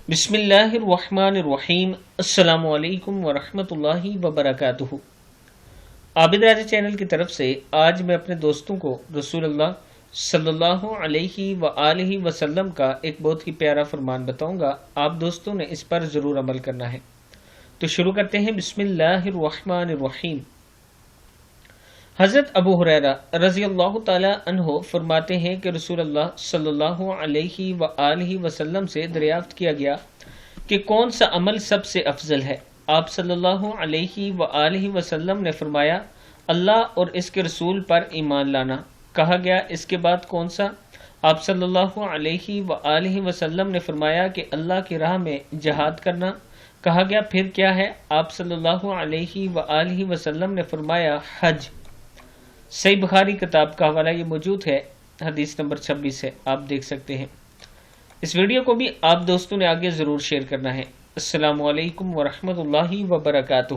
बिस्मिल्लाहिर्रहमानिर्रहीम। अस्सलाम वालेकुम वरहमतुल्लाहि वबरकातुहू। आबिद राजा चैनल की तरफ से आज मैं अपने दोस्तों को रसूलुल्लाह सल्लल्लाहु अलैहि व आलिहि वसल्लम का एक बहुत ही प्यारा फरमान बताऊंगा। आप दोस्तों ने इस पर ज़रूर अमल करना है। तो शुरू करते हैं। बिस्मिल्लाहिर्रहमानिर्रहीम। हज़रत अबू हुरैरा रज़ियल्लाहु ताला अन्हो फरमाते हैं कि रसूलुल्लाह सल्लल्लाहु अलैहि व आलिहि वसल्लम से दरियाफ्त किया गया कि कौन सा अमल सबसे अफजल है। आप सल्लल्लाहु अलैहि व आलिहि वसल्लम ने फरमाया, अल्लाह और इसके रसूल पर ईमान लाना। कहा गया, इसके बाद कौन सा? आप सल्लल्लाहु अलैहि व आलिहि वसल्लम ने फरमाया कि अल्लाह की राह में जिहाद करना। कहा गया, फिर क्या है? आप सल्लल्लाहु अलैहि व आलिहि वसल्लम ने फरमाया, हज। सही बुखारी किताब का हवाला ये मौजूद है, हदीस नंबर 26 है, आप देख सकते हैं। इस वीडियो को भी आप दोस्तों ने आगे ज़रूर शेयर करना है। अस्सलामु अलैकुम वरहमतुल्लाहि वबरकातुहू।